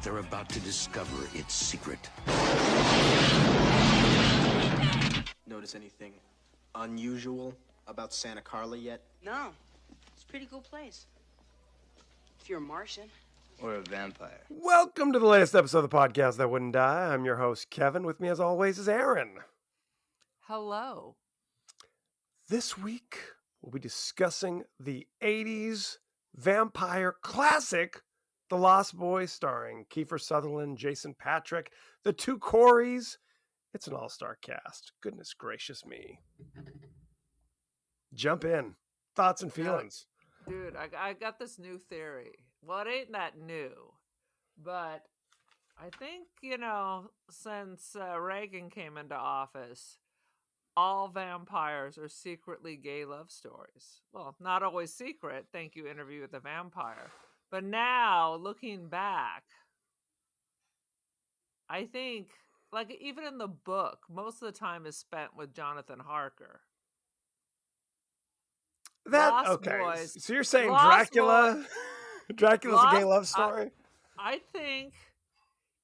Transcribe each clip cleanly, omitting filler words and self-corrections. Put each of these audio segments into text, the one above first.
they're about to discover its secret. Notice anything unusual about Santa Carla yet? No. It's a pretty cool place. If you're a Martian. Or a vampire. Welcome to the latest episode of the podcast that wouldn't die. I'm your host, Kevin. With me, as always, is Aaron. Hello. This week, we'll be discussing the 80s vampire classic, The Lost Boys, starring Kiefer Sutherland, Jason Patric, the two Coreys. It's an all-star cast. Goodness gracious me. Jump in. Thoughts and feelings. Dude, I got this new theory. Well, it ain't that new, but I think, since Reagan came into office, all vampires are secretly gay love stories. Well, not always secret. Thank you, Interview with the Vampire. But now, looking back, I think, like, even in the book, most of the time is spent with Jonathan Harker. Lost Boys. So you're saying Lost Dracula? Dracula's a gay love story? I think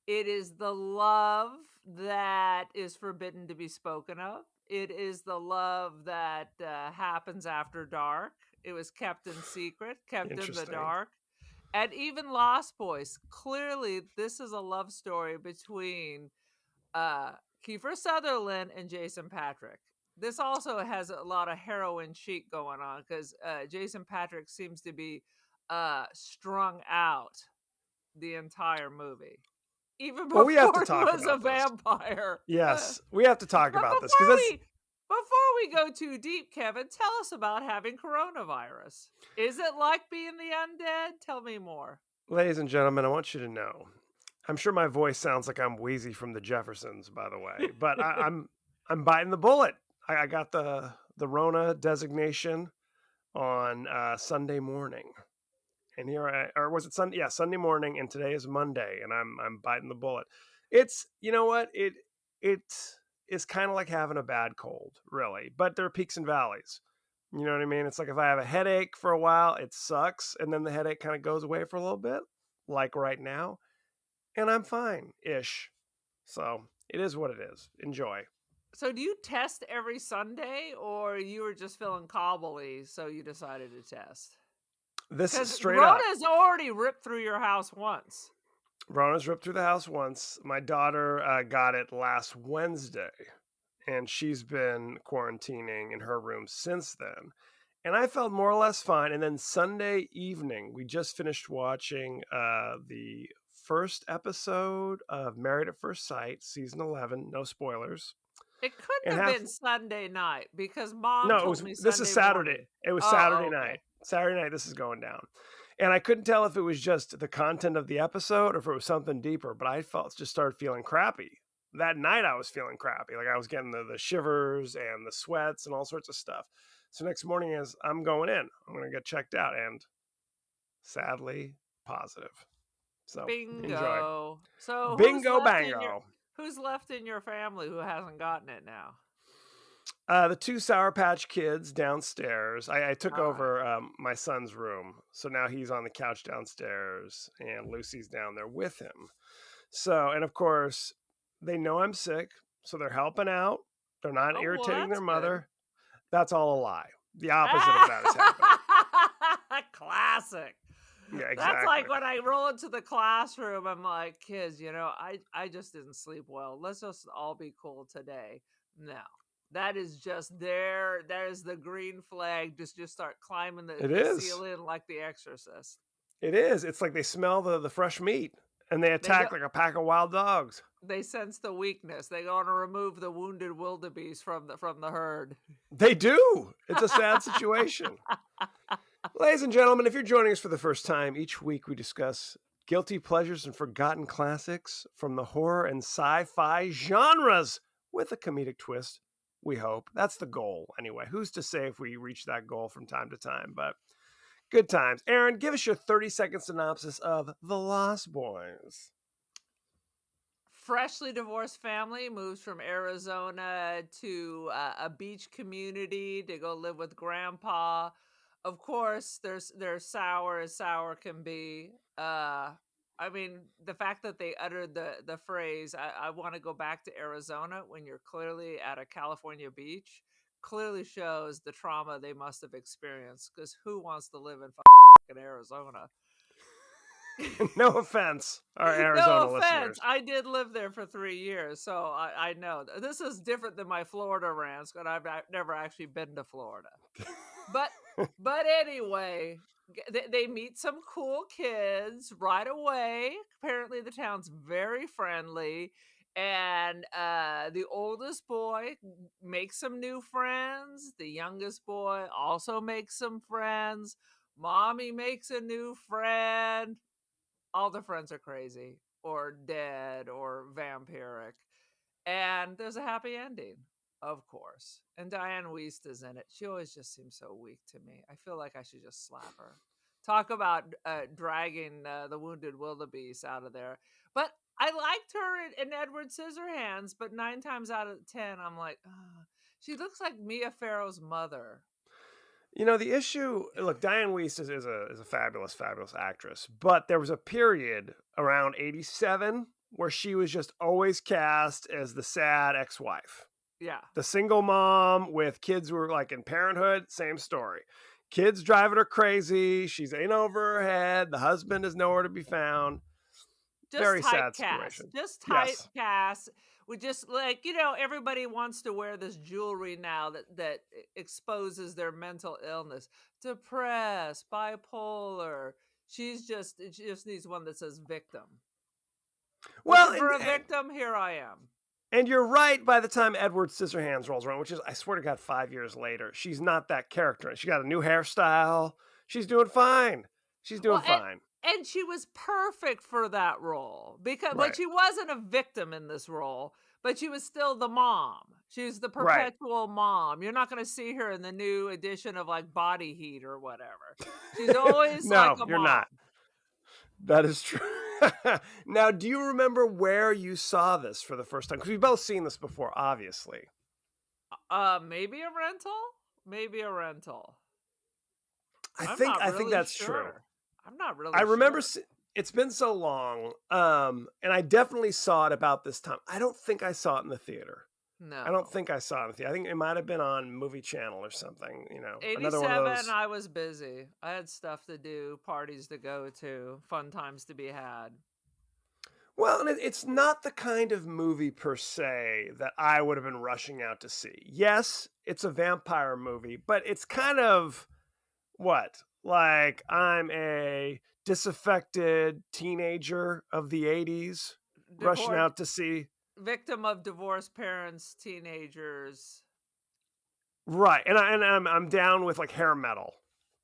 it is the love that is forbidden to be spoken of. It is the love that happens after dark. It was kept in secret, kept in the dark. And even Lost Boys, clearly this is a love story between Kiefer Sutherland and Jason Patric. This also has a lot of heroin chic going on because Jason Patric seems to be strung out the entire movie. Even before we have to he talk was about a vampire. Yes, we have to talk about this. Before we go too deep, Kevin, tell us about having coronavirus. Is it like being the undead? Tell me more. Ladies and gentlemen, I want you to know, I'm sure my voice sounds like I'm Wheezy from the Jeffersons, by the way, but I'm biting the bullet. I got the Rona designation on Sunday morning, and was it Sunday? Yeah, Sunday morning, and today is Monday, and I'm biting the bullet. It's, you know what, it is kind of like having a bad cold, really, but there are peaks and valleys. You know what I mean? It's like if I have a headache for a while, it sucks, and then the headache kind of goes away for a little bit, like right now, and I'm fine-ish. So it is what it is. Enjoy. So do you test every Sunday, or you were just feeling cobbly, so you decided to test? This is straight up. Rona's already ripped through your house once. Rona's ripped through the house once. My daughter got it last Wednesday, and she's been quarantining in her room since then. And I felt more or less fine. And then Sunday evening, we just finished watching the first episode of Married at First Sight, season 11. No spoilers. It couldn't have been Sunday night because Mom told me this is Saturday. Morning. It was Saturday night. Saturday night, this is going down. And I couldn't tell if it was just the content of the episode or if it was something deeper, but I just started feeling crappy. That night I was feeling crappy. Like I was getting the shivers and the sweats and all sorts of stuff. So next morning I'm going in. I'm going to get checked out, and sadly, positive. So bingo. Enjoy. So bingo bango. Who's left in your family who hasn't gotten it now? The two Sour Patch Kids downstairs. I took over my son's room. So now he's on the couch downstairs and Lucy's down there with him. So, and of course, they know I'm sick. So they're helping out. They're not irritating their mother. Good. That's all a lie. The opposite of that is happening. Classic. Yeah, exactly. That's like when I roll into the classroom, I'm like, kids, I just didn't sleep well. Let's just all be cool today. No, that is just there. There's the green flag. Just start climbing the ceiling like the Exorcist. It is. It's like they smell the fresh meat and they attack like a pack of wild dogs. They sense the weakness. They want to remove the wounded wildebeest from the herd. They do. It's a sad situation. Ladies and gentlemen, if you're joining us for the first time, each week we discuss guilty pleasures and forgotten classics from the horror and sci-fi genres with a comedic twist, we hope. That's the goal, anyway. Who's to say if we reach that goal from time to time, but good times. Aaron, give us your 30-second synopsis of The Lost Boys. Freshly divorced family moves from Arizona to a beach community to go live with grandpa. Of course, they're sour as sour can be. I mean, the fact that they uttered the phrase, I want to go back to Arizona when you're clearly at a California beach, clearly shows the trauma they must have experienced. Because who wants to live in fucking Arizona? No offense, our No Arizona offense. listeners. I did live there for 3 years, so I know. This is different than my Florida rants, but never actually been to Florida. But anyway, they meet some cool kids right away. Apparently, the town's very friendly, and the oldest boy makes some new friends. The youngest boy also makes some friends. Mommy makes a new friend. All the friends are crazy or dead or vampiric. And there's a happy ending, of course. And Diane Wiest is in it. She always just seems so weak to me. I feel like I should just slap her. Talk about dragging the wounded wildebeest out of there. But I liked her in Edward Scissorhands, but 9 times out of 10, I'm like, "Ugh." She looks like Mia Farrow's mother. You know, the issue, look, Diane Wiest is a fabulous, fabulous actress, but there was a period around 87 where she was just always cast as the sad ex-wife. Yeah. The single mom with kids who were like in parenthood, same story. Kids driving her crazy. She's in over her head. The husband is nowhere to be found. Just Very sad typecast. situation. Just Yes. typecast. We just everybody wants to wear this jewelry now that exposes their mental illness. Depressed, bipolar. She just needs one that says victim. Well, Looking for a victim, here I am. And you're right, by the time Edward Scissorhands rolls around, which is, I swear to God, 5 years later, she's not that character. She got a new hairstyle. She's doing fine. She's doing fine. And she was perfect for that role because, Right. but she wasn't a victim in this role, but she was still the mom. She was the Right. perpetual mom. You're not going to see her in the new edition of like Body Heat or whatever. She's always No, like a you're mom. not. That is true. Now, do you remember where you saw this for the first time? Because we've both seen this before, obviously. Maybe a rental. Maybe a rental. I I'm think not I think really that's sure. true. I'm not really. I remember sure. it's been so long, and I definitely saw it about this time. I don't think I saw it in the theater. No, I don't think I saw it in the theater. I think it might have been on Movie Channel or something. You know, 87. another one of those. I was busy. I had stuff to do, parties to go to, fun times to be had. Well, and it's not the kind of movie per se that I would have been rushing out to see. Yes, it's a vampire movie, but it's kind of what? Like I'm a disaffected teenager of the 80s rushing out to see. Victim of divorced parents, teenagers. Right. And I'm down with like hair metal.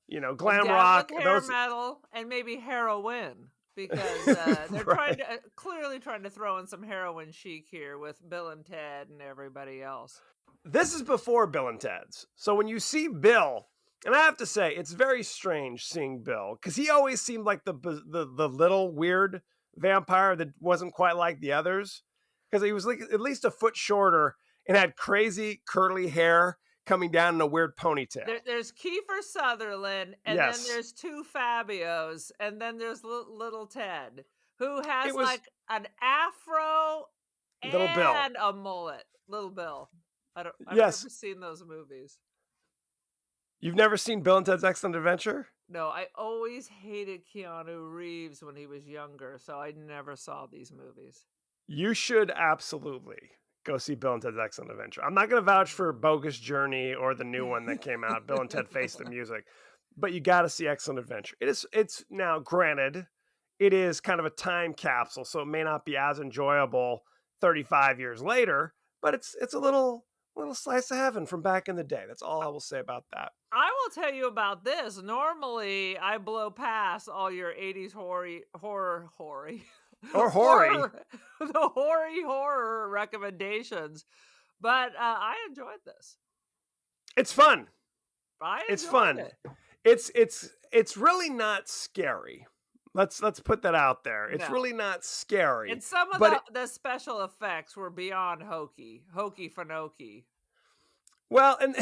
You know, glam Down rock, with hair those metal, and maybe heroin. Because they're Right. clearly trying to throw in some heroin chic here with Bill and Ted and everybody else. This is before Bill and Ted's. So when you see Bill, and I have to say, it's very strange seeing Bill because he always seemed like the little weird vampire that wasn't quite like the others because he was like at least a foot shorter and had crazy curly hair coming down in a weird ponytail. There's Kiefer Sutherland, and Yes. then there's two Fabios, and then there's little Ted, who has It was- like an afro Little Bill. and a mullet. Little Bill. I've Yes. never seen those movies. You've never seen Bill and Ted's Excellent Adventure? No, I always hated Keanu Reeves when he was younger, so I never saw these movies. You should absolutely go see Bill and Ted's Excellent Adventure. I'm not going to vouch for Bogus Journey or the new one that came out, Bill and Ted Face the Music, but you got to see Excellent Adventure. It's now granted, it is kind of a time capsule, so it may not be as enjoyable 35 years later, but it's a little slice of heaven from back in the day. That's all I will say about that. I will tell you about this. Normally, I blow past all your 80s horror Or hoary. the hoary horror recommendations, but I enjoyed this. It's fun. It's fun. It's really not scary. Let's put that out there. It's No. really not scary. And some of but the special effects were beyond hokey fanoky. Well, and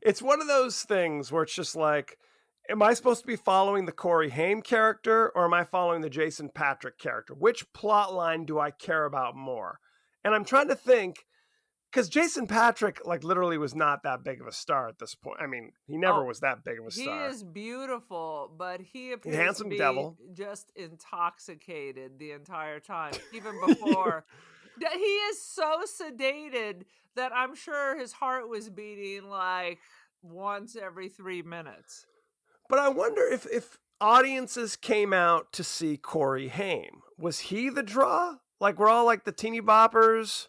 it's one of those things where it's just like am I supposed to be following the Corey Haim character or am I following the Jason Patric character? Which plot line do I care about more? And I'm trying to think because Jason Patric, like, literally was not that big of a star at this point. I mean, he never Oh, was that big of a he star. is beautiful, but he He's a appears to handsome be devil. just intoxicated the entire time, even before. He is so sedated that I'm sure his heart was beating like once every 3 minutes. But I wonder if audiences came out to see Corey Haim. Was he the draw? Like, we're all like the teeny boppers,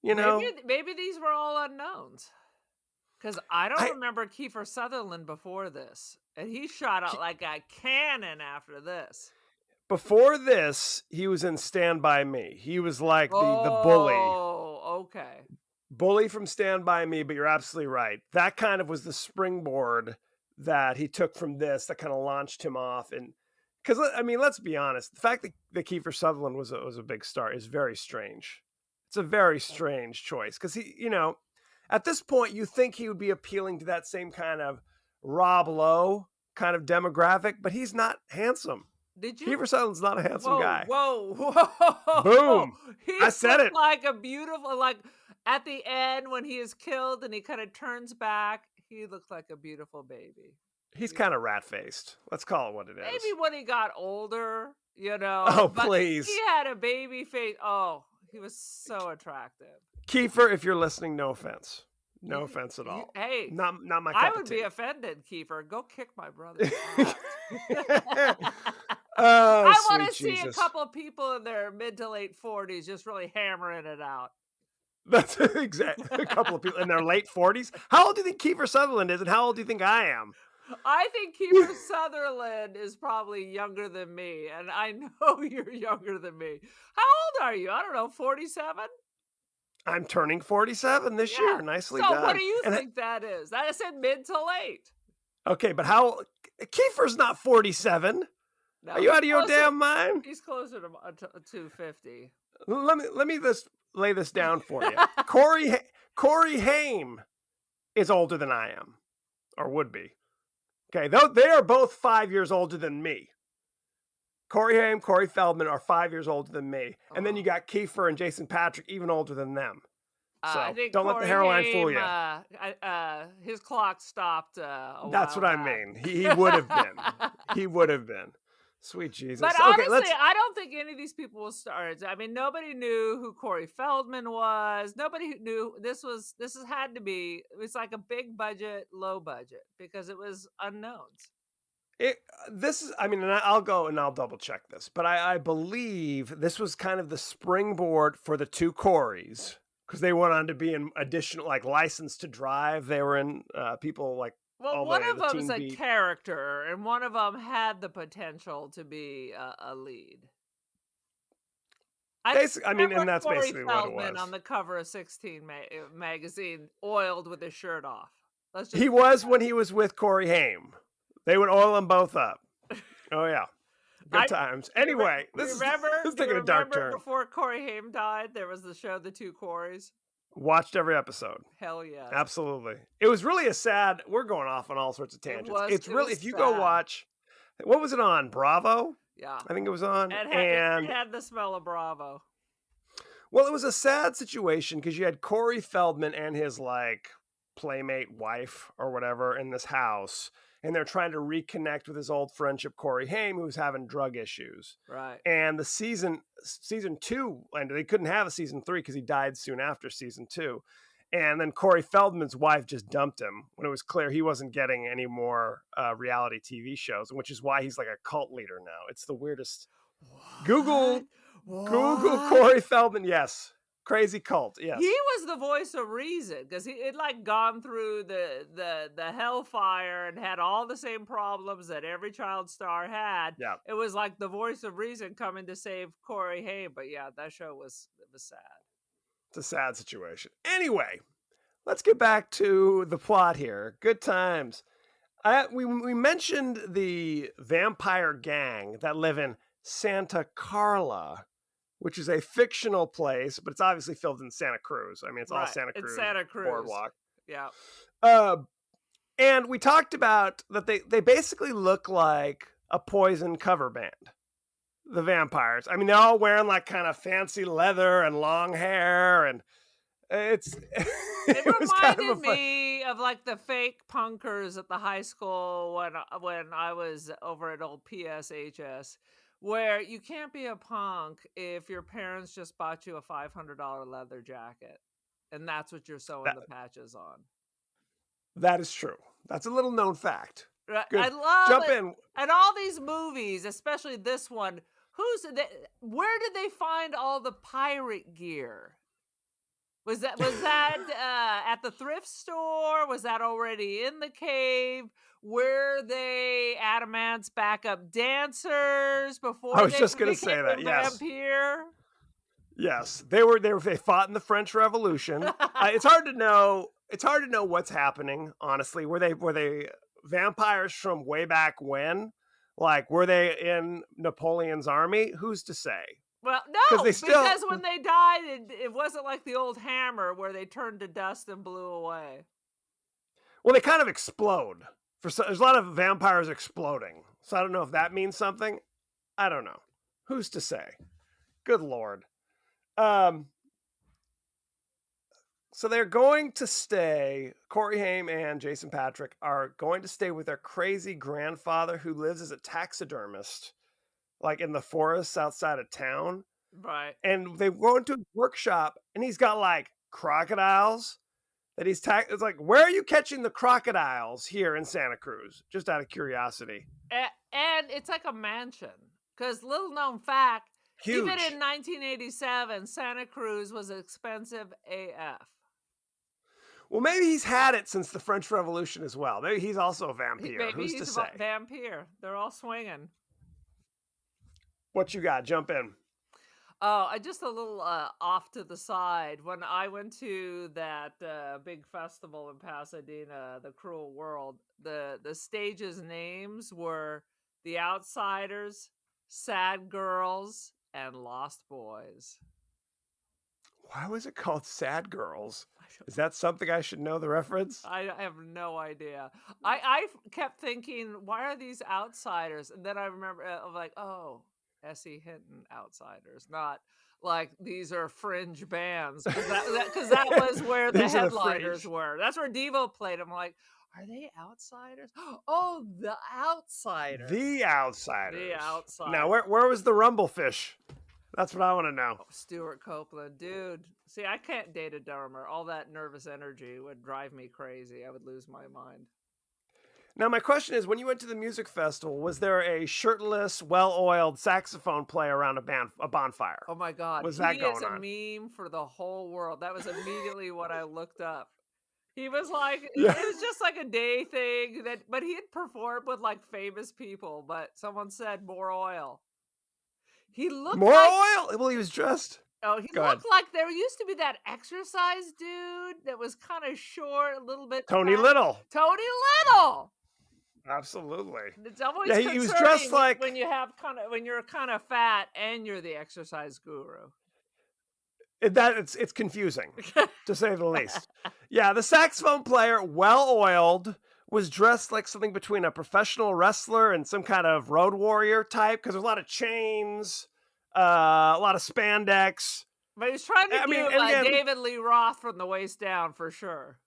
you know? Maybe these were all unknowns. Because I don't I remember Kiefer Sutherland before this. And he shot out like a cannon after this. Before this, he was in Stand By Me. He was like the bully. Oh, okay. Bully from Stand By Me, but you're absolutely right. That kind of was the springboard that he took from this that kind of launched him off. And because, I mean, let's be honest, the fact that Kiefer Sutherland was a big star is very strange. It's a very strange choice because he, you know, at this point, you think he would be appealing to that same kind of Rob Lowe kind of demographic, but he's not handsome. Did you? Kiefer Sutherland's not a handsome guy. Whoa. Boom. He I said looked it. like a beautiful, like at the end when he is killed and he kind of turns back, he looks like a beautiful baby. He's kind of rat-faced. Let's call it what it is. Maybe when he got older, you know. Oh, but please. He had a baby face. Oh, he was so attractive. Kiefer, if you're listeing, no offense. No offense at all. Hey, not my cup I of would tea. be offended, Kiefer. Go kick my brother's ass. Oh, I want to sweet see a Jesus. couple of people in their mid to late 40s just really hammering it out. That's exactly a couple of people in their late 40s. How old do you think Kiefer Sutherland is, and how old do you think I am? I think Kiefer Sutherland is probably younger than me, and I know you're younger than me. How old are you? I don't know, 47? I'm turning 47 this year. Nicely so done. What do you And think that is? That I said mid to late. okay, but how? Kiefer's not 47. No, Are you he's out of your closer- damn mind? He's closer to 50. Let me just lay this down for you. Corey Haim is older than I am, or would be. Okay, they are both 5 years older than me. Corey Haim, Corey Feldman are 5 years older than me, and then you got Kiefer and Jason Patric even older than them. So I think don't let the Corey hairline Haim, fool you. His clock stopped. That's what I mean. He would have been. He would have been. Sweet Jesus. But Okay, honestly, I don't think any of these people will start. I mean, nobody knew who Corey Feldman was. Nobody knew this had to be. It was like a big budget, low budget because it was unknowns. I mean, and I'll go and I'll double check this, but I believe this was kind of the springboard for the two Coreys because they went on to be in additional, like, License to Drive. They were in people like. Well, one of them's a character, and one of them had the potential to be a lead. I mean, and that's Corey basically what it Feldman was. on the cover of 16 magazine, oiled with his shirt off. He was when he was with Corey Haim. They would oil them both up. Oh yeah, good times. Anyway, this is taking a dark turn. Before Corey Haim died, there was the show The Two Coreys. Watched every episode. Hell yeah. Absolutely. It was really a sad, we're going off on all sorts of tangents. It's really, if you sad. go watch, what was it on? Bravo? Yeah. I think it was on. It had the smell of Bravo. Well, it was a sad situation because you had Corey Feldman and his, like, playmate wife or whatever in this house, and they're trying to reconnect with his old friendship, Corey Haim, who was having drug issues. Right. And the season 2, and they couldn't have a season 3 because he died soon after season 2. And then Corey Feldman's wife just dumped him when it was clear he wasn't getting any more reality TV shows, which is why he's like a cult leader now. It's the weirdest. What? Google Corey Feldman. Yes. Crazy cult. Yes. He was the voice of reason because he had like gone through the hellfire and had all the same problems that every child star had. Yeah. It was like the voice of reason coming to save Corey Haim. But yeah, that show was sad. It's a sad situation. Anyway, let's get back to the plot here. Good times. We mentioned the vampire gang that live in Santa Carla, which is a fictional place, but it's obviously filmed in Santa Cruz. I mean, it's all Santa Cruz. It's Santa Cruz. Boardwalk. Yeah. And we talked about that they basically look like a Poison cover band. The vampires. I mean, they're all wearing like kind of fancy leather and long hair, and it's It it was kind of reminded a fun. me of like the fake punkers at the high school when I was over at old PSHS, where you can't be a punk if your parents just bought you a $500 leather jacket, and that's what you're sewing That, the patches on. that is true. That's a little known fact. Right, I Good. love Jump it. in. And all these movies, especially this one, where did they find all the pirate gear? Was that at the thrift store? Was that already in the cave? Were they Adamant's backup dancers I before was just gonna became say that. a Yes. vampire? Yes. They fought in the French Revolution. It's hard to know. It's hard to know what's happening, honestly. Were they vampires from way back when? Like, were they in Napoleon's army? Who's to say? Well, Because no, they still because when they died, it wasn't like the old hammer where they turned to dust and blew away. well, they kind of explode. There's a lot of vampires exploding. So I don't know if that means something. I don't know. Who's to say? Good lord. Um, so they're going to stay. Corey Haim and Jason Patrick are going to stay with their crazy grandfather who lives as a taxidermist, like in the forests outside of town. Right. And they go into a workshop, and he's got like crocodiles that it's like, where are you catching the crocodiles here in Santa Cruz? Just out of curiosity. And it's like a mansion. Because little known fact, even Huge. in 1987, Santa Cruz was expensive AF. Well, maybe he's had it since the French Revolution as well. Maybe he's also a vampire. Maybe Who's to he's say? a vampire. They're all swinging. What you got? Jump in. Oh, I just a little off to the side. When I went to that big festival in Pasadena, the Cruel World, the stage's names were The Outsiders, Sad Girls, and Lost Boys. Why was it called Sad Girls? I don't Is that something I should know the reference? I have no idea. I kept thinking, why are these outsiders? And then I remember, I'm like, oh, S.E. Hinton outsiders, not like these are fringe bands. Because that was where the These are the headliners fringe. were. That's where Devo played. I'm like, are they outsiders? Oh, the outsiders. The Outsiders. The Outsiders. Now, where was the Rumblefish? That's what I want to know. Stuart Copeland, dude. See, I can't date a drummer. All that nervous energy would drive me crazy. I would lose my mind. Now, my question is, when you went to the music festival, was there a shirtless, well-oiled saxophone player around a bonfire? Oh my God. Was that He is going a on? meme for the whole world. That was immediately what I looked up. He was like, Yeah. it was just like a day thing but he had performed with like famous people, but someone said more oil. He looked More like, oil? Well, he was dressed. oh, he Go ahead. looked like there used to be that exercise dude that was kind of short, a little bit Tony fat. Little. Tony Little. Absolutely. It's always Yeah, he was concerning dressed like. when you're kind of fat and you're the exercise guru. It's confusing, to say the least. Yeah, the saxophone player, well-oiled, was dressed like something between a professional wrestler and some kind of road warrior type, because there's a lot of chains, a lot of spandex. But he's trying to I mean, do and again, David Lee Roth from the waist down for sure.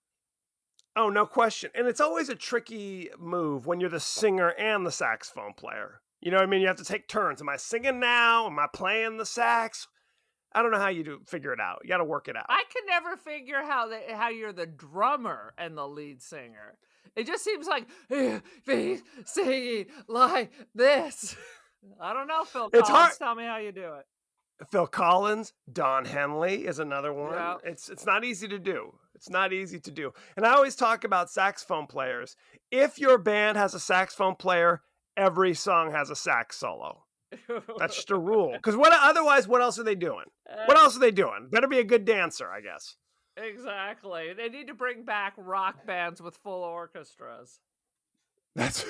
oh, no question. And it's always a tricky move when you're the singer and the saxophone player. You know what I mean? You have to take turns. Am I singing now? Am I playing the sax? I don't know how you figure it out. You got to work it out. I can never figure how you're the drummer and the lead singer. It just seems like be singing like this. I don't know, Phil It's Collins. hard. Tell me how you do it. Phil Collins, Don Henley is another one. Yeah. It's not easy to do. It's not easy to do. And I always talk about saxophone players. If your band has a saxophone player, every song has a sax solo. That's just a rule. Because otherwise, what else are they doing? What else are they doing? Better be a good dancer, I guess. Exactly. They need to bring back rock bands with full orchestras. That's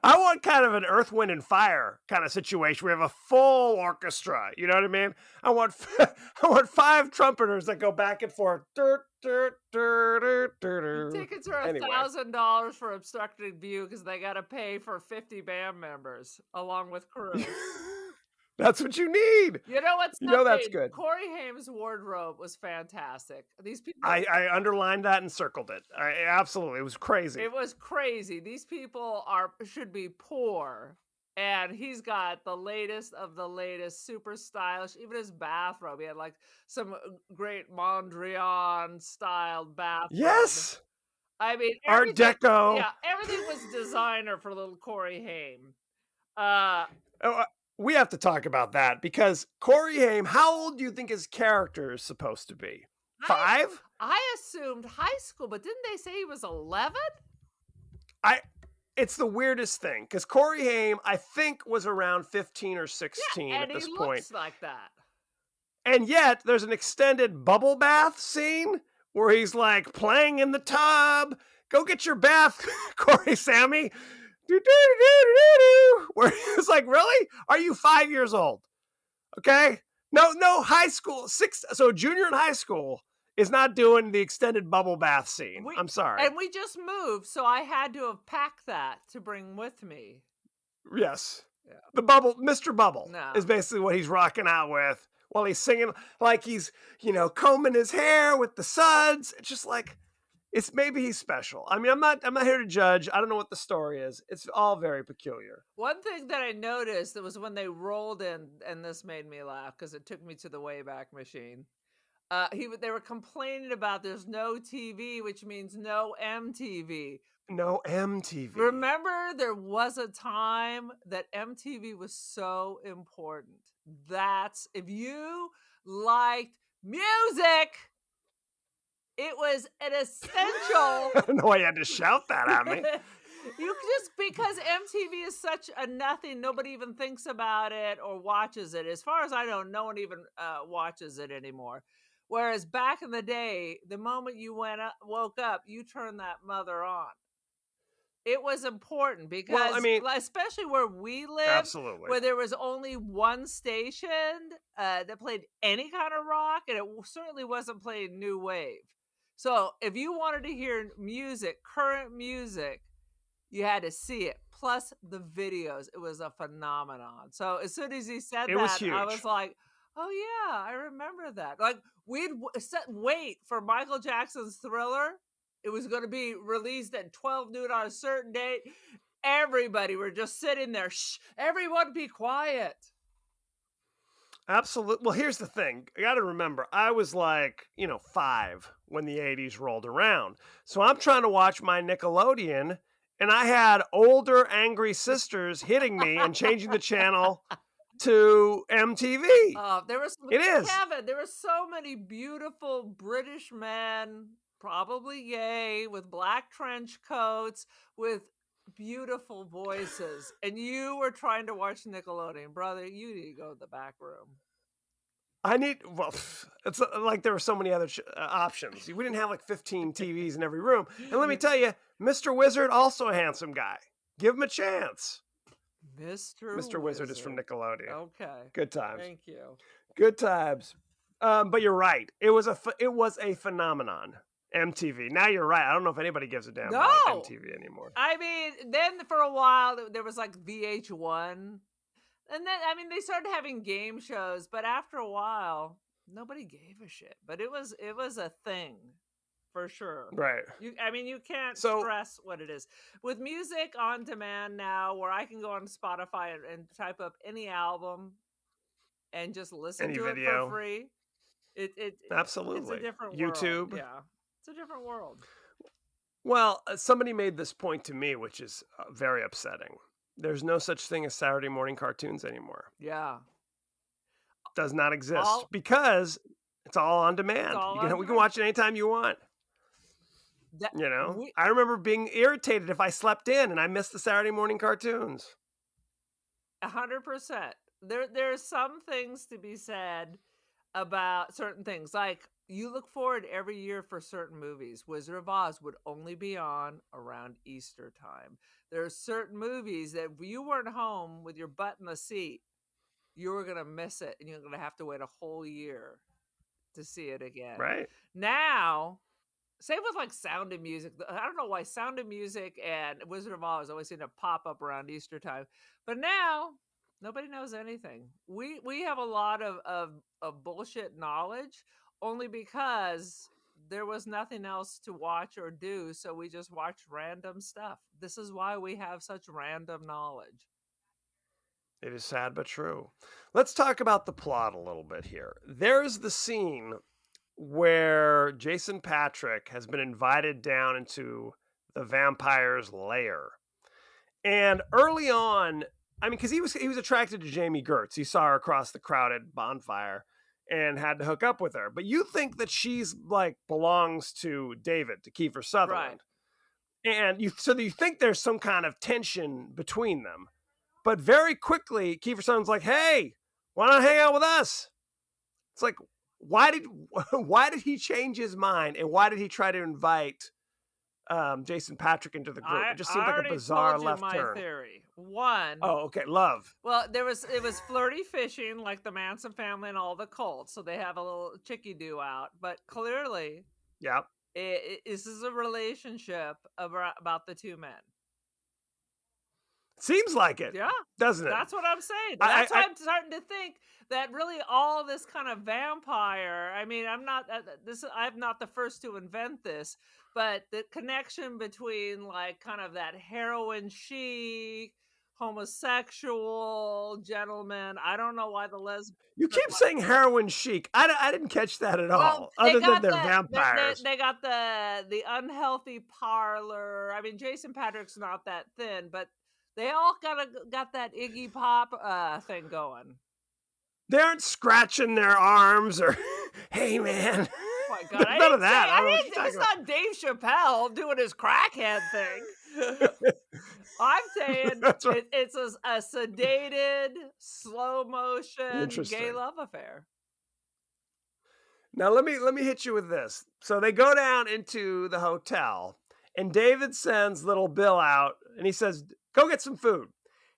I want kind of an Earth, Wind, and Fire kind of situation. We have a full orchestra. You know what I mean? I want I want 5 trumpeters that go back and forth. Dur, dur, dur, dur, dur, The dur. tickets are Anyway, $1,000 for obstructed view because they got to pay for 50 band members along with crew. that's what you need. You know what's You know that's something? good. Corey Haim's wardrobe was fantastic. These people, I underlined that and circled it. Absolutely, it was crazy. it was crazy. These people should be poor. And he's got the latest of the latest, super stylish. Even his bathrobe, he had like some great Mondrian styled bathrobe. Yes, I mean, Art everything, Deco. yeah, everything was designer for little Corey Haim. Uh, Oh, we have to talk about that because Corey Haim. How old do you think his character is supposed to be? I 5? I assumed high school, but didn't they say he was 11? It's the weirdest thing because Corey Haim, I think, was around 15 or Yeah, 16 and at he this point. looks like that. And yet there's an extended bubble bath scene where he's like playing in the tub. Go get your bath, Corey Sammy. Do, do, do, do, do, do. Where it's like, really? Are you 5 years old? Okay. No, high school, so junior in high school is not doing the extended bubble bath scene. I'm sorry. And we just moved, so I had to have packed that to bring with me. Yes. Yeah. The bubble, Mr. Bubble No. is basically what he's rocking out with while he's singing, like he's, combing his hair with the suds. It's just like, maybe he's special. I mean, I'm not here to judge. I don't know what the story is. It's all very peculiar. One thing that I noticed that was when they rolled in, and this made me laugh because it took me to the Wayback Machine. They were complaining about there's no TV, which means no MTV. No MTV. Remember, there was a time that MTV was so important. That's if you liked music, it was an essential. I don't know why you had to shout that at me. You just because MTV is such a nothing, nobody even thinks about it or watches it. As far as I know, no one even watches it anymore. Whereas back in the day, the moment you woke up, you turned that mother on. It was important because, Well, I mean, especially where we lived, absolutely. where there was only one station that played any kind of rock, and it certainly wasn't playing new wave. So if you wanted to hear music, current music, you had to see it. Plus the videos, it was a phenomenon. So as soon as he said It was that, I was huge. like, oh yeah, I remember that. Like we'd wait for Michael Jackson's Thriller. It was going to be released at 12 noon on a certain date. Everybody were just sitting there. Shh, everyone be quiet. Absolutely. Well, here's the thing. I got to remember, I was like, 5 when the 80s rolled around. So I'm trying to watch my Nickelodeon, and I had older, angry sisters hitting me and changing the channel to MTV. There was It is. Kevin. There were so many beautiful British men, probably gay, with black trench coats, with beautiful voices, and you were trying to watch Nickelodeon, brother. You need to go to the back room. It's like there were so many other options. We didn't have like 15 TVs in every room. And let me tell you, Mr. Wizard, also a handsome guy. Give him a chance. Mr. Wizard is from Nickelodeon. Okay. Good times. Thank you. Good times. But you're right. It was a phenomenon. MTV. Now you're right. I don't know if anybody gives a damn about MTV anymore. I mean, then for a while there was like VH1, and then they started having game shows, but after a while nobody gave a shit. But it was a thing for sure. Right. You can't stress what it is with music on demand now, where I can go on Spotify and type up any album and just listen to it for free. Absolutely. It's a different YouTube. world. Yeah. It's a different world. Well, somebody made this point to me, which is very upsetting. There's no such thing as Saturday morning cartoons anymore. Yeah. Does not exist because it's all on demand. We can watch it anytime you want. I remember being irritated if I slept in and I missed the Saturday morning cartoons. 100%. There's some things to be said about certain things. Like, you look forward every year for certain movies. Wizard of Oz would only be on around Easter time. There are certain movies that if you weren't home with your butt in the seat, you were going to miss it and you're going to have to wait a whole year to see it again. Right. Now, same with like Sound of Music. I don't know why Sound of Music and Wizard of Oz always seem to pop up around Easter time. But now, nobody knows anything. We have a lot of bullshit knowledge only because there was nothing else to watch or do, so we just watched random stuff. This is why we have such random knowledge. It is sad but true. Let's talk about the plot a little bit here. There's the scene where Jason Patrick has been invited down into the vampire's lair. And early on, I mean, because he was attracted to Jamie Gertz. He saw her across the crowded bonfire and had to hook up with her. But you think that she's like belongs to David, to Kiefer Sutherland. Right. And you think there's some kind of tension between them. But very quickly, Kiefer Sutherland's like, "Hey, why not hang out with us?" It's like, why did he change his mind, and why did he try to invite Jason Patrick into the group? It just seemed like a bizarre left turn. Theory. One. Oh, okay. Love. Well, it was flirty fishing, like the Manson family and all the cults, so they have a little chicky do out. But clearly, yeah, this is a relationship about the two men. Seems like it. Yeah. Doesn't it? That's what I'm saying. That's why I'm starting to think that really all this kind of vampire, I mean, I'm not the first to invent this, but the connection between like kind of that heroin chic, homosexual gentleman. I don't know why the lesbian. You keep saying heroin chic. I didn't catch that at all. Other than they're vampires. They got the unhealthy parlor. I mean, Jason Patrick's not that thin, but they all got that Iggy Pop thing going. They aren't scratching their arms or, "Hey man." Oh my God! None of that. It's not Dave Chappelle doing his crackhead thing. I'm saying right. It's a sedated, slow motion gay love affair. Now let me hit you with this. So they go down into the hotel, and David sends little Bill out, and he says, "Go get some food."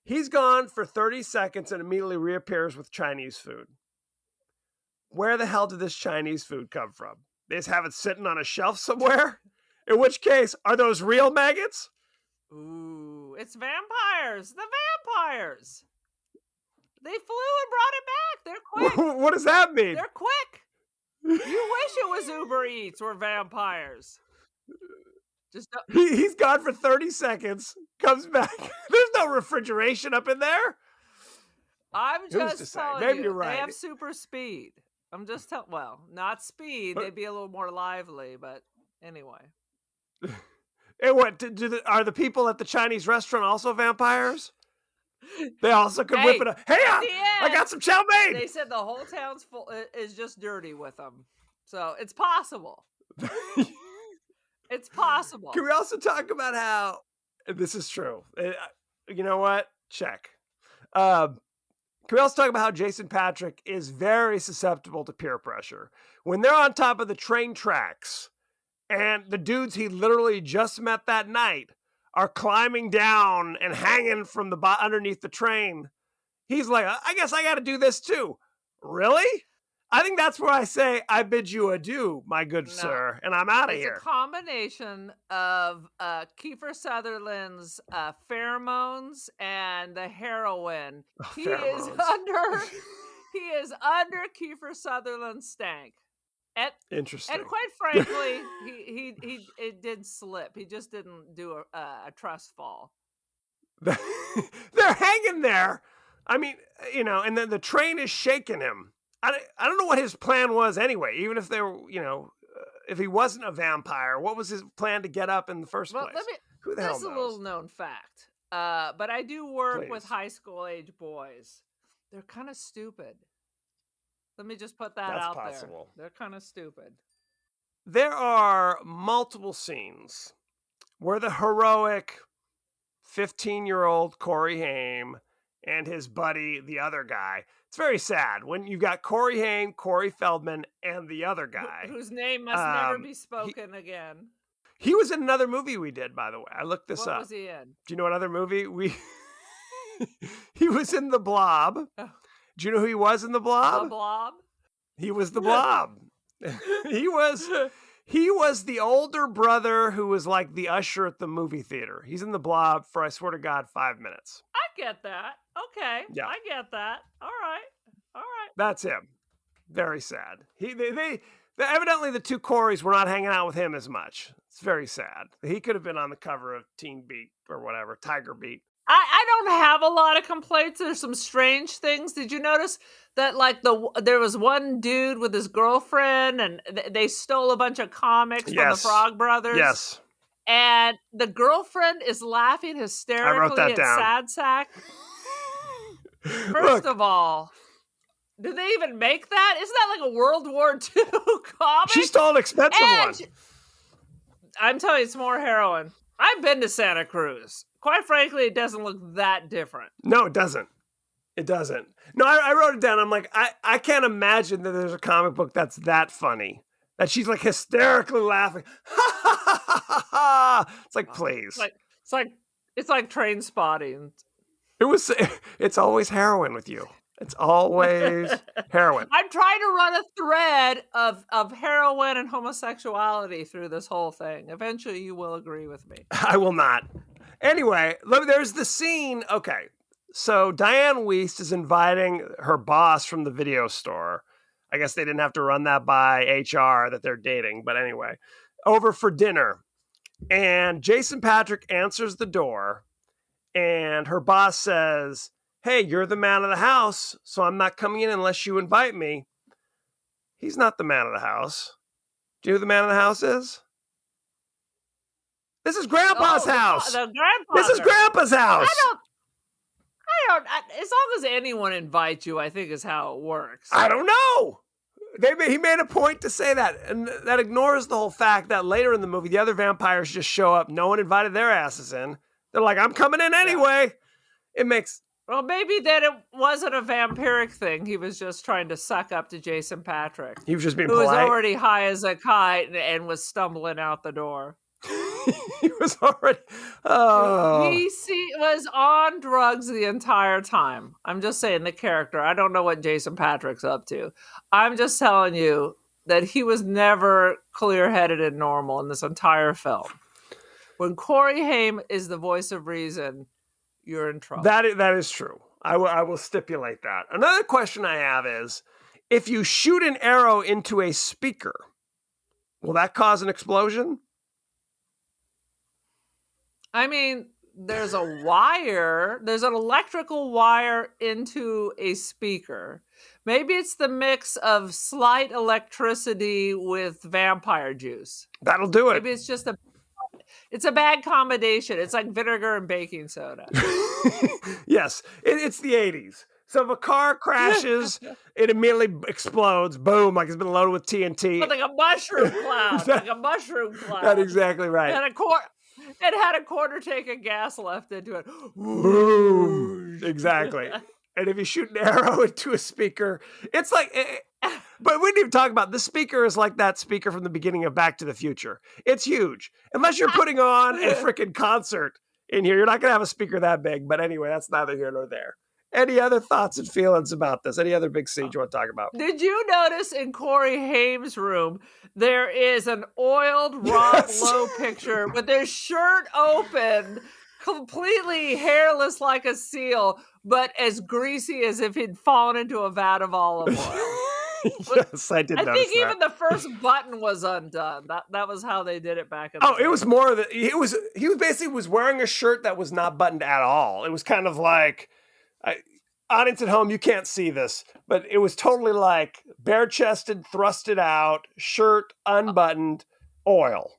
He's gone for 30 seconds and immediately reappears with Chinese food. Where the hell did this Chinese food come from? They just have it sitting on a shelf somewhere? In which case, are those real maggots? Ooh, it's vampires. The vampires. They flew and brought it back. They're quick. What does that mean? They're quick. You wish it was Uber Eats or vampires. He's gone for 30 seconds, comes back. There's no refrigeration up in there. I'm just telling you, you're right. They have super speed. I'm just telling. Well, not speed. They'd be a little more lively, but anyway. And what are the people at the Chinese restaurant also vampires? They also could whip it up. Hey, I got some chow mein. They said the whole town's full is just dirty with them, so it's possible. It's possible. Can we also talk about how this is true? You know what? Check. Can we also talk about how Jason Patrick is very susceptible to peer pressure? When they're on top of the train tracks and the dudes he literally just met that night are climbing down and hanging from the underneath the train, he's like, "I guess I got to do this too." Really? I think that's where I say, "I bid you adieu, my good sir," and I'm out of here. It's a combination of Kiefer Sutherland's pheromones and the heroin. He is under Kiefer Sutherland's stank. Interesting. And quite frankly, it did slip. He just didn't do a trust fall. They're hanging there. I mean, and then the train is shaking him. I don't know what his plan was anyway. Even if they were, if he wasn't a vampire, what was his plan to get up in the first place? Who the hell knows? This is a little known fact. But I do work with high school age boys. They're kind of stupid. Let me just put that out there. They're kind of stupid. There are multiple scenes where the heroic 15-year-old Corey Haim and his buddy, the other guy. It's very sad when you got Corey Haim, Corey Feldman, and the other guy. Whose name must never Um, be spoken again. He was in another movie we did, by the way. I looked this What up. was he in? Do you know what other movie we? He was in The Blob. Oh. Do you know who he was in The The Blob? Blob? He was the Blob. he was the older brother who was like the usher at the movie theater. He's in The Blob for, I swear to God, 5 minutes. I get that. Okay. Yeah. I get that. All right. All right. That's him. Very sad. Evidently the two Coreys were not hanging out with him as much. It's very sad. He could have been on the cover of Teen Beat or whatever, Tiger Beat. I don't have a lot of complaints. There's some strange things. Did you notice that like there was one dude with his girlfriend and they stole a bunch of comics from the Yes. Frog Brothers? Yes. And the girlfriend is laughing hysterically that at down. Sad Sack. First Look, of all, did they even make that? Isn't that like a World War II comic? she stole an expensive And one. I'm telling you, it's more heroin. I've been to Santa Cruz. Quite frankly, it doesn't look that different. No, it doesn't. It doesn't. No, I wrote it down. I'm like, I can't imagine that there's a comic book that's that funny. That she's like hysterically laughing. Ha ha ha ha ha. It's like, please. It's like Train Spotting. It's always heroin with you. It's always heroin. I'm trying to run a thread of heroin and homosexuality through this whole thing. Eventually, you will agree with me. I will not. Anyway, there's the scene. Okay, so Diane Wiest is inviting her boss from the video store. I guess they didn't have to run that by HR that they're dating, but anyway, over for dinner. And Jason Patric answers the door, and her boss says, "Hey, you're the man of the house, so I'm not coming in unless you invite me." He's not the man of the house. Do you know who the man of the house is? This is Grandpa's house. The grandfather. This is Grandpa's house. I don't. As long as anyone invites you, I think is how it works. I don't know. He made a point to say that, and that ignores the whole fact that later in the movie, the other vampires just show up. No one invited their asses in. They're like, "I'm coming in anyway." Yeah. It makes... Well, maybe that it wasn't a vampiric thing. He was just trying to suck up to Jason Patric. He was just being who polite. was already high as a kite and was stumbling out the door. He was already... Oh. He was on drugs the entire time. I'm just saying the character. I don't know what Jason Patric's up to. I'm just telling you that he was never clear-headed and normal in this entire film. When Corey Haim is the voice of reason, you're in trouble. That is true. I will stipulate that. Another question I have is, if you shoot an arrow into a speaker, will that cause an explosion? I mean, there's a wire, there's an electrical wire into a speaker. Maybe it's the mix of slight electricity with vampire juice. That'll do it. Maybe it's just it's a bad combination. It's like vinegar and baking soda. Yes, it's the 80s. So if a car crashes, it immediately explodes. Boom, like it's been loaded with TNT. Like a mushroom cloud. Like a mushroom cloud. That's exactly right. It had a quarter tank of gas left into it. Boom. Exactly. And if you shoot an arrow into a speaker, it's like... But we didn't even talk about, the speaker is like that speaker from the beginning of Back to the Future. It's huge. Unless you're putting on a freaking concert in here, you're not going to have a speaker that big. But anyway, that's neither here nor there. Any other thoughts and feelings about this? Any other big scenes you want to talk about? Did you notice in Corey Haim's room, there is an oiled Rob Lowe picture with his shirt open, completely hairless like a seal, but as greasy as if he'd fallen into a vat of olive oil. Yes, I did notice that. I think even the first button was undone. That was how they did it back in the day. It was more that he was basically wearing a shirt that was not buttoned at all. It was kind of like... audience at home, you can't see this, but it was totally like bare-chested, thrusted out, shirt unbuttoned, oil.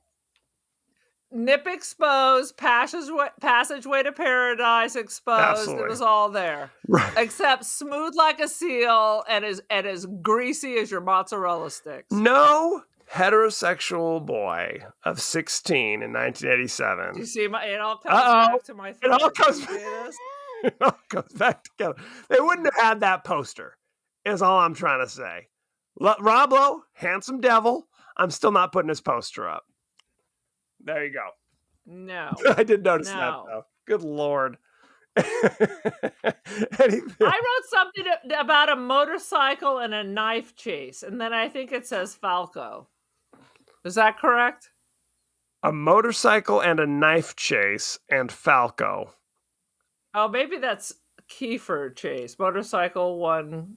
Nip exposed, passageway to paradise exposed. Absolutely. It was all there, Right. except smooth like a seal and as greasy as your mozzarella sticks. No heterosexual boy of 16 in 1987. You see, it all comes back to my. It all comes. See this? It all goes back together. They wouldn't have had that poster, is all I'm trying to say. Rob Lowe, handsome devil. I'm still not putting his poster up. There you go. No. I did notice that, No. though. Good Lord. I wrote something about a motorcycle and a knife chase, and then I think it says Falco. Is that correct? A motorcycle and a knife chase and Falco. Oh, maybe that's Kiefer Chase. Motorcycle 1,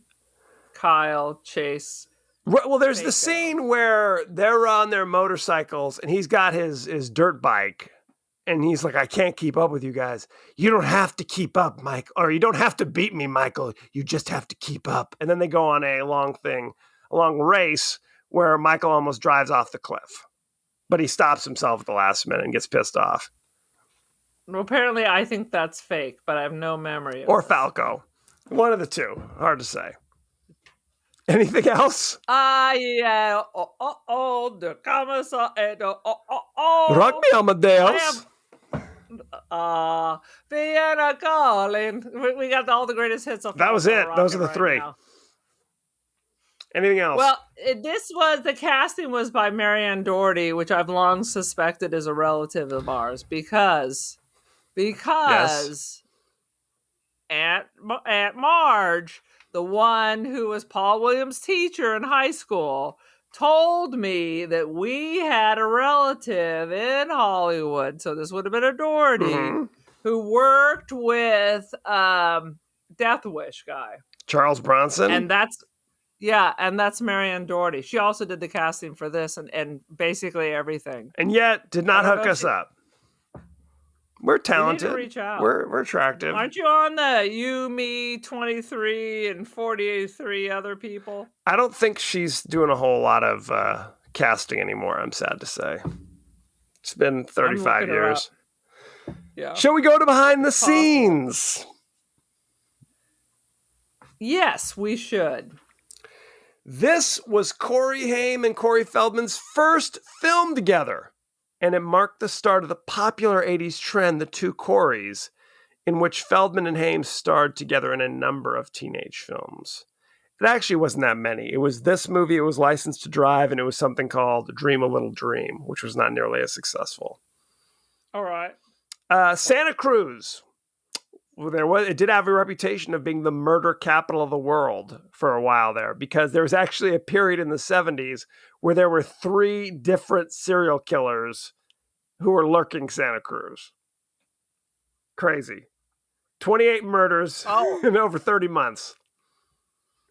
Kyle Chase. Well, there's the Falco. scene where they're on their motorcycles and he's got his dirt bike. And he's like, I can't keep up with you guys. You don't have to keep up, Mike. Or you don't have to beat me, Michael. You just have to keep up. And then they go on a long race where Michael almost drives off the cliff. But he stops himself at the last minute and gets pissed off. Well, apparently I think that's fake, but I have no memory of Or this. Falco. One of the two. Hard to say. Anything else? Yeah. The commissar. Rock me, Amadeus. Vienna calling. We got all the greatest hits of That was Falco it. Rocket Those are the right three. now. Anything else? Well, the casting was by Marianne Doherty, which I've long suspected is a relative of ours because Aunt Marge, the one who was Paul Williams' teacher in high school, told me that we had a relative in Hollywood. So this would have been a Doherty Mhm. who worked with Death Wish guy. Charles Bronson. And that's Marianne Doherty. She also did the casting for this and basically everything. And yet did not I don't hook know if us she- up. We're You need to talented. reach out. We're attractive. Aren't you on the You, Me, 23 and 43 other people? I don't think she's doing a whole lot of casting anymore, I'm sad to say. It's been 35 looking her years. Yeah. Shall we go to behind the Possible. scenes? Yes, we should. This was Corey Haim and Corey Feldman's first film together, and it marked the start of the popular 80s trend, the two Coreys, in which Feldman and Haim starred together in a number of teenage films. It actually wasn't that many. It was this movie, it was License to Drive, and it was something called Dream a Little Dream, which was not nearly as successful. All right. Santa Cruz. It did have a reputation of being the murder capital of the world for a while there, because there was actually a period in the 70s where there were 3 different serial killers who were lurking Santa Cruz. Crazy. 28 murders in over 30 months.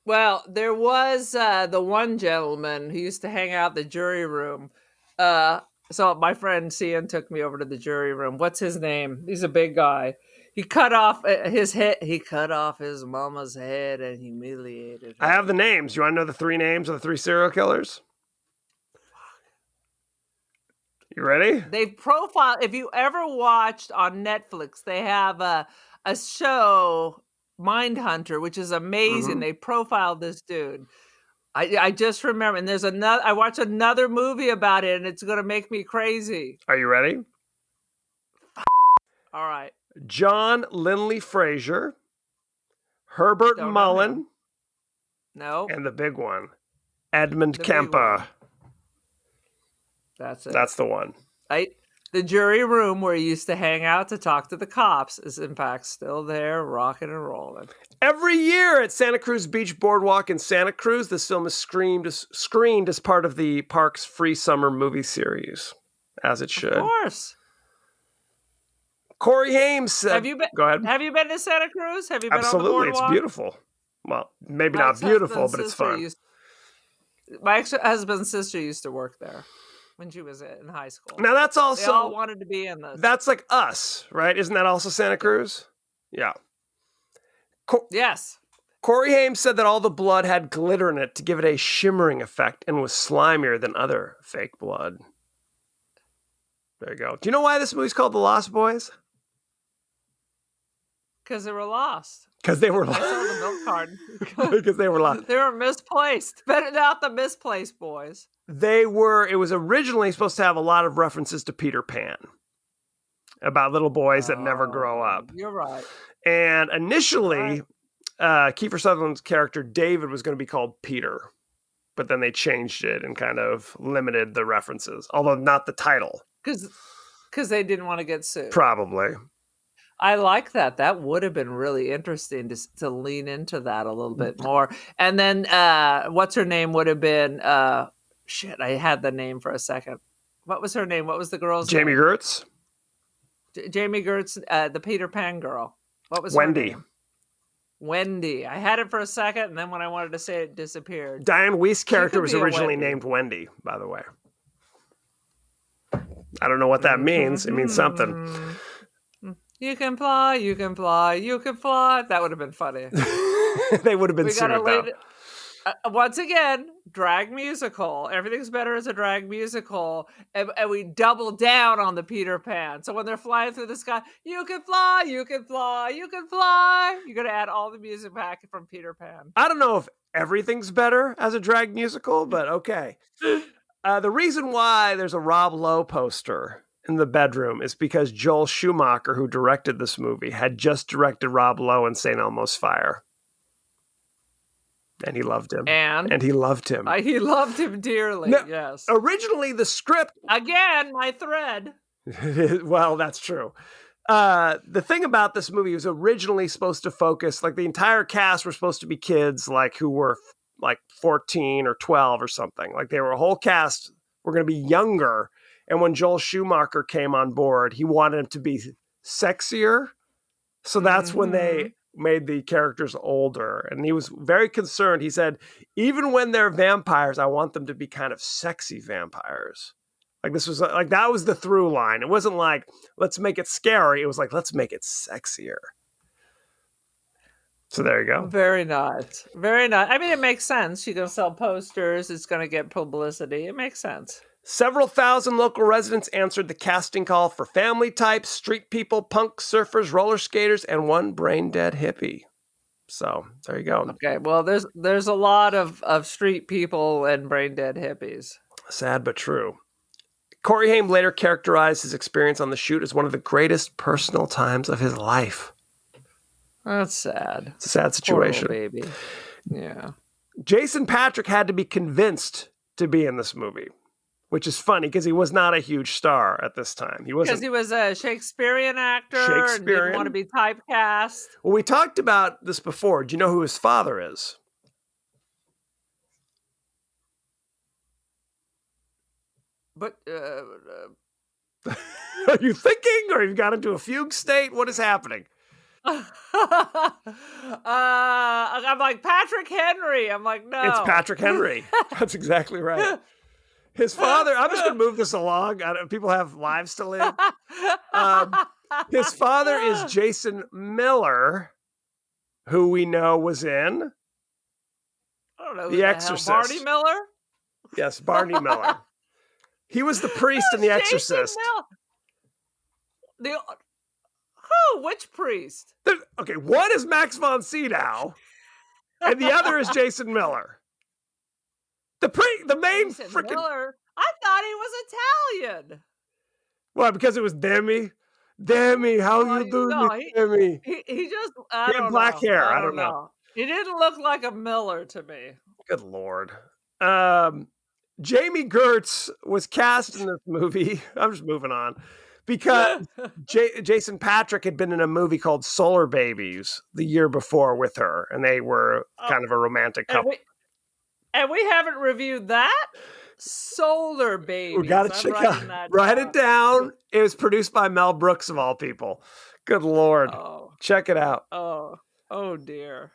Well, there was the one gentleman who used to hang out in the jury room. So my friend Cian took me over to the jury room. What's his name? He's a big guy. He cut off his head. He cut off his mama's head and humiliated her. I have the names. You want to know the 3 names of the 3 serial killers? You ready? They've profiled. If you ever watched on Netflix, they have a show, Mindhunter, which is amazing. Mhm. They profiled this dude. I just remember, and there's another. I watched another movie about it, and it's gonna make me crazy. Are you ready? All right. John Linley Frazier, Herbert Don't know Mullen, him. No, and the big one, Edmund The big Kemper. one. That's it. That's the one. The jury room where he used to hang out to talk to the cops is in fact still there, rocking and rolling. Every year at Santa Cruz Beach Boardwalk in Santa Cruz, this film is screened as part of the park's free summer movie series, as it should. Of course. Corey Haim said, Have you been? Go ahead. Have you been to Santa Cruz? Have you been on the Absolutely, it's boardwalk? beautiful. Well, maybe My not beautiful, ex-husband's but it's sister fun. My ex-husband's sister used to work there when she was in high school. Now that's They all also wanted to be in this. that's like Us, right? Isn't that also Santa Cruz? Yeah. Yes. Corey Haim said that all the blood had glitter in it to give it a shimmering effect and was slimier than other fake blood. There you go. Do you know why this movie's called The Lost Boys? Because they were lost. Because they were I saw lost. the milk carton. Because they were lost. They were misplaced. Better not the misplaced boys. It was originally supposed to have a lot of references to Peter Pan. about little boys that never grow up. You're right. And initially, Kiefer Sutherland's character David was going to be called Peter, but then they changed it and kind of limited the references, although not the title. Because they didn't want to get sued. Probably. I like that. That would have been really interesting to lean into that a little bit more. And then what's her name would have been shit, I had the name for a second. What was her name? What was the girl's Jamie name? Gertz? Jamie Gertz, the Peter Pan girl. What was Wendy. her name? Wendy. I had it for a second, and then when I wanted to say it, disappeared. Diane Weist's character could was be a originally Wendy. named Wendy, by the way. I don't know what that means. It means something. You can fly, you can fly, you can fly. That would have been funny. They would have been We sued, gotta though. once again, drag musical. Everything's better as a drag musical, and we double down on the Peter Pan. So when they're flying through the sky, you can fly, you can fly, you can fly. You're gonna add all the music back from Peter Pan. I don't know if everything's better as a drag musical, but okay. The reason why there's a Rob Lowe poster in the bedroom is because Joel Schumacher, who directed this movie, had just directed Rob Lowe in St. Elmo's Fire. And he loved him. And he loved him. he loved him dearly. No, yes. Originally, the script... Again, my thread. Well, that's true. The thing about this movie was originally supposed to focus, like the entire cast were supposed to be kids, like who were like 14 or 12 or something. Like they were a whole cast were going to be younger. And when Joel Schumacher came on board, he wanted him to be sexier. So that's when they made the characters older. And he was very concerned. He said, even when they're vampires, I want them to be kind of sexy vampires. Like this was like, that was the through line. It wasn't like, let's make it scary. It was like, let's make it sexier. So there you go. Very nice. Very nice. I mean, it makes sense. You're going to sell posters. It's going to get publicity. It makes sense. Several thousand local residents answered the casting call for family types, street people, punk surfers, roller skaters, and one brain-dead hippie. So there you go. Okay, well, there's a lot of street people and brain-dead hippies. Sad but true. Corey Haim later characterized his experience on the shoot as one of the greatest personal times of his life. That's sad. It's a sad situation. Poor little baby. Yeah. Jason Patric had to be convinced to be in this movie, which is funny because he was not a huge star at this time. He wasn't. Because he was a Shakespearean actor and didn't want to be typecast. Well, we talked about this before. Do you know who his father is? But Are you thinking, or you've got into a fugue state? What is happening? I'm like, Patrick Henry. I'm like, no. It's Patrick Henry. That's exactly right. His father, I'm just going to move this along. People have lives to live. His father is Jason Miller, who we know was in I don't know. The Exorcist. Barney Miller? Yes, Barney Miller. He was the priest in The Exorcist. Who? Which priest? Okay, one is Max von Sydow, and the other is Jason Miller. The main freaking Miller. I thought he was Italian. Well, because it was Demi. Demi, how you doing, Demi? He just He had black hair. I don't know. He didn't look like a Miller to me. Good Lord. Jamie Gertz was cast in this movie. I'm just moving on. Because Jason Patric had been in a movie called Solar Babies the year before with her, and they were kind of a romantic couple. And we haven't reviewed that? Solar Babies. We got to check out. Write it down. It was produced by Mel Brooks, of all people. Good Lord. Oh. Check it out. Oh dear.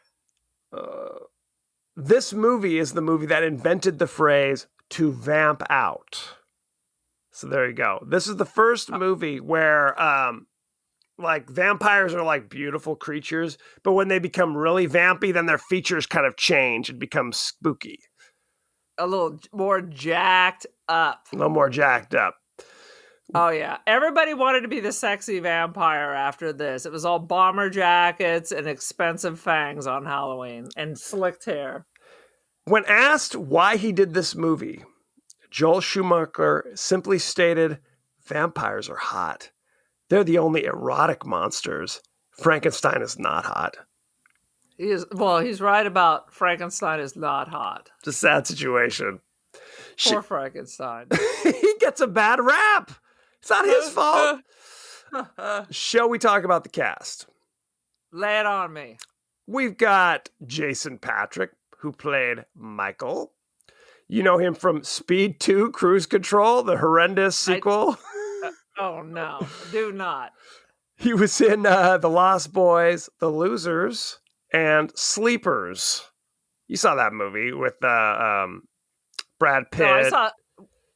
This movie is the movie that invented the phrase to vamp out. So there you go. This is the first movie where like vampires are like beautiful creatures, but when they become really vampy, then their features kind of change and become spooky. A little more jacked up. A little more jacked up. Oh yeah. Everybody wanted to be the sexy vampire after this. It was all bomber jackets and expensive fangs on Halloween and slicked hair. When asked why he did this movie, Joel Schumacher simply stated, vampires are hot. They're the only erotic monsters. Frankenstein is not hot. He's right about Frankenstein is not hot. It's a sad situation. Poor Frankenstein. He gets a bad rap. It's not his fault. Shall we talk about the cast? Lay it on me. We've got Jason Patric, who played Michael. You know him from Speed 2 Cruise Control, the horrendous sequel. Oh, no. Do not. He was in The Lost Boys, The Losers, and Sleepers. You saw that movie with Brad Pitt. No, I saw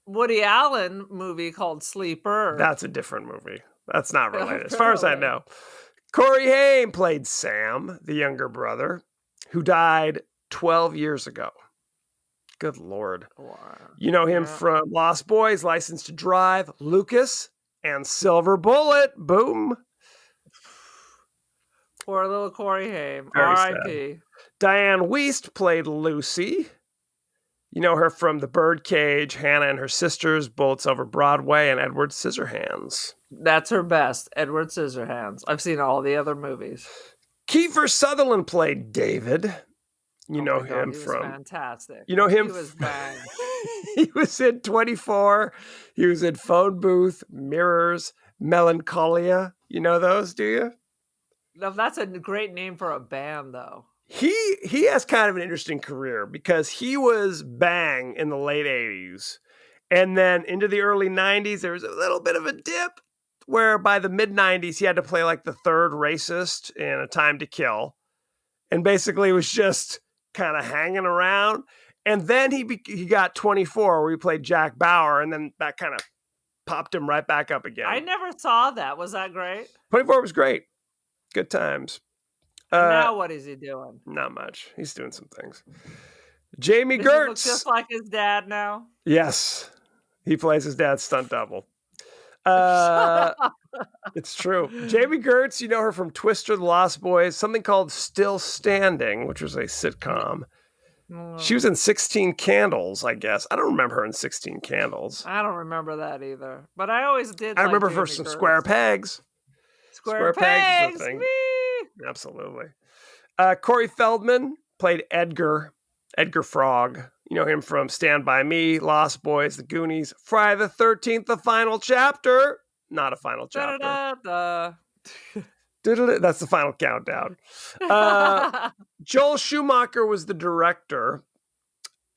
Woody Allen movie called Sleeper. That's a different movie. That's not related, as far as I know. Corey Haim played Sam, the younger brother, who died 12 years ago. Good Lord. Wow. You know him from Lost Boys, License to Drive, Lucas, and Silver Bullet. Boom. Poor little Corey Haim. Very R.I.P. Diane Wiest played Lucy. You know her from The Birdcage, Hannah and Her Sisters, Bullets Over Broadway, and Edward Scissorhands. That's her best, Edward Scissorhands. I've seen all the other movies. Kiefer Sutherland played David. You know him he was from fantastic. You know him. He was bang. He was in 24. He was in Phone Booth, Mirrors, Melancholia. You know those, do you? No, that's a great name for a band, though. He has kind of an interesting career because he was bang in the late 80s. And then into the early 90s, there was a little bit of a dip where by the mid 90s, he had to play like the third racist in A Time to Kill. And basically was just kind of hanging around. And then he got 24 where he played Jack Bauer. And then that kind of popped him right back up again. I never saw that. Was that great? 24 was great. Good times. Now what is he doing? Not much. He's doing some things. Jamie Does he look Gertz. just like his dad now? Yes. He plays his dad's stunt double. It's true. Jamie Gertz, you know her from Twister, The Lost Boys, something called Still Standing, which was a sitcom. She was in 16 Candles, I guess. I don't remember her in 16 Candles. I don't remember that either. But I always did. I remember her for some Square Pegs. Square Pegs. is the thing. Absolutely. Corey Feldman played Edgar Frog. You know him from Stand By Me, Lost Boys, The Goonies, Friday the 13th, the final chapter. Not a final chapter. That's the final countdown. Joel Schumacher was the director.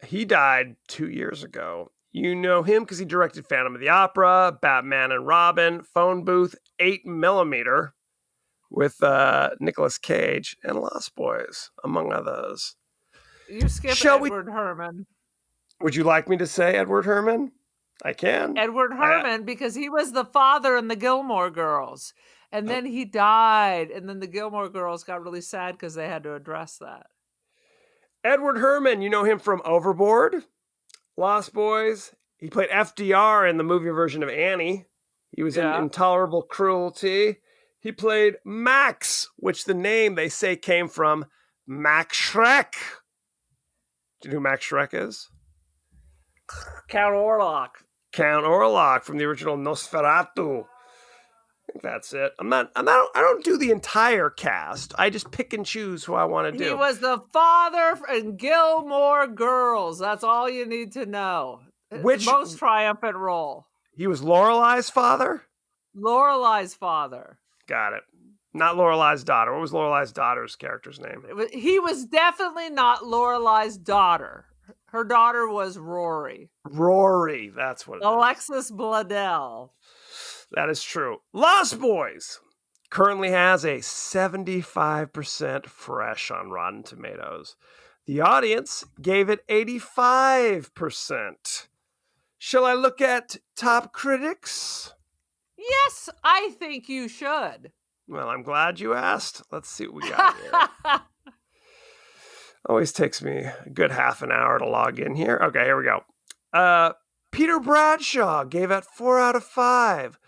He died 2 years ago. You know him because he directed Phantom of the Opera, Batman and Robin, Phone Booth, 8mm with Nicolas Cage and Lost Boys, among others. You skip Edward Herman. Would you like me to say Edward Herman? I can. Edward Herman, because he was the father in the Gilmore Girls. And then he died. And then the Gilmore Girls got really sad because they had to address that. Edward Herman, you know him from Overboard, Lost Boys. He played FDR in the movie version of Annie. He was in Intolerable Cruelty. He played Max, which the name they say came from Max Schreck. Do you know who Max Schreck is? Count Orlok. Count Orlok from the original Nosferatu. I think that's it. I don't do the entire cast. I just pick and choose who I want to do. He was the father in Gilmore Girls. That's all you need to know. Which most triumphant role? He was Lorelei's father? Lorelei's father. Got it. Not Lorelei's daughter. What was Lorelei's daughter's character's name? He was definitely not Lorelei's daughter. Her daughter was Rory. Rory, that's what it is. Alexis Bledel. That is true. Lost Boys currently has a 75% fresh on Rotten Tomatoes. The audience gave it 85%. Shall I look at top critics? Yes, I think you should. Well, I'm glad you asked. Let's see what we got here. Always takes me a good half an hour to log in here. Okay, here we go. Peter Bradshaw gave it 4 out of 5.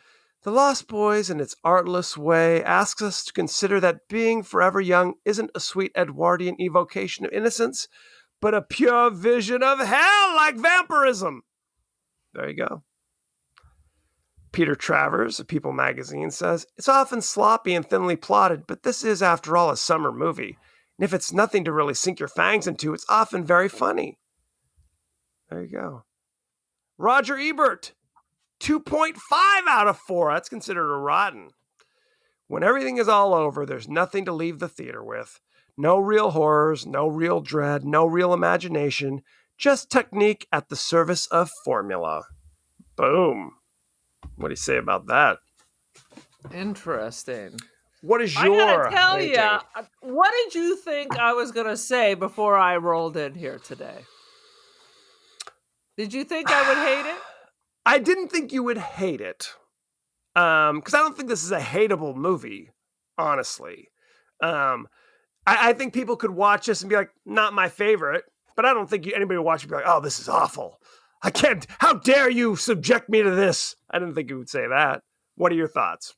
The Lost Boys, in its artless way, asks us to consider that being forever young isn't a sweet Edwardian evocation of innocence, but a pure vision of hell like vampirism. There you go. Peter Travers of People magazine says, "It's often sloppy and thinly plotted, but this is, after all, a summer movie. And if it's nothing to really sink your fangs into, it's often very funny." There you go. Roger Ebert, 2.5 out of 4. That's considered a rotten. "When everything is all over, there's nothing to leave the theater with. No real horrors, no real dread, no real imagination, just technique at the service of formula." Boom. What do you say about that? Interesting. What is I your gotta tell rating? you, what did you think I was gonna say before I rolled in here today? Did you think I would hate it? I didn't think you would hate it. Because I don't think this is a hateable movie, honestly. I think people could watch this and be like, not my favorite, but I don't think anybody would watch it and be like, oh, this is awful. I can't, how dare you subject me to this? I didn't think you would say that. What are your thoughts?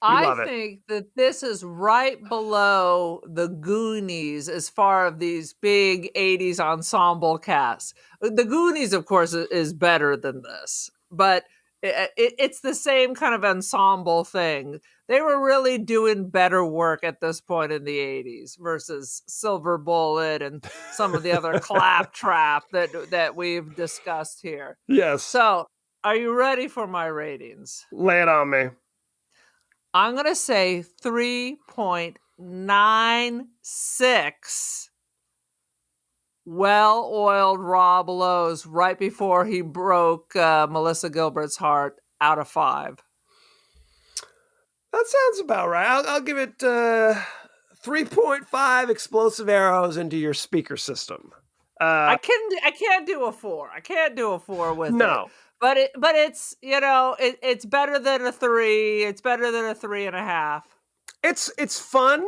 love I it. think that this is right below the Goonies as far as these big 80s ensemble casts. The Goonies, of course, is better than this, but it's the same kind of ensemble thing. They were really doing better work at this point in the 80s versus Silver Bullet and some of the other claptrap that we've discussed here. Yes. So, are you ready for my ratings? Lay it on me. I'm going to say 3.96 well-oiled Rob Lowe's right before he broke Melissa Gilbert's heart out of 5. That sounds about right. I'll give it 3.5 explosive arrows into your speaker system. I can't do a 4. I can't do a 4 with it. No. But it's, it's better than a 3. It's better than a 3.5. It's fun.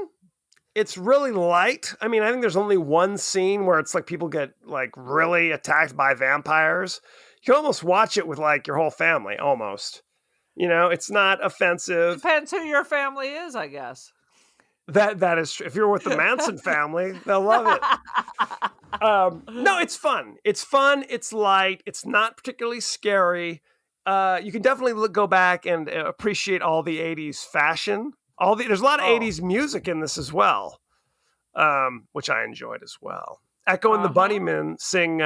It's really light. I mean, I think there's only one scene where it's like people get like really attacked by vampires. You can almost watch it with like your whole family, almost. It's not offensive. Depends who your family is, I guess. That is true. If you're with the Manson family, they'll love it. No, it's fun. It's fun. It's light. It's not particularly scary. You can definitely go back and appreciate all the 80s fashion. There's a lot of 80s music in this as well, which I enjoyed as well. Echo and the Bunnymen sing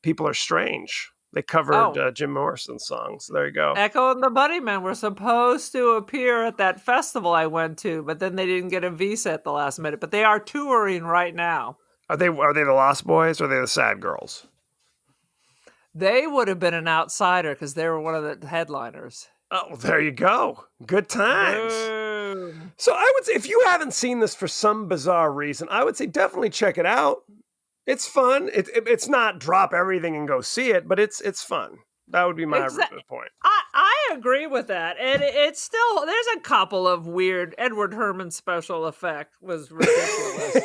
"People Are Strange." They covered Jim Morrison's song. So there you go. Echo and the Bunnymen were supposed to appear at that festival I went to, but then they didn't get a visa at the last minute. But they are touring right now. Are they the Lost Boys or are they the Sad Girls? They would have been an outsider because they were one of the headliners. Oh, well, there you go. Good times. Boom. So I would say if you haven't seen this for some bizarre reason, I would say definitely check it out. It's fun. It's not drop everything and go see it, but it's fun. That would be my point. I agree with that. And it's still, there's a couple of weird, Edward Herman special effect was ridiculous.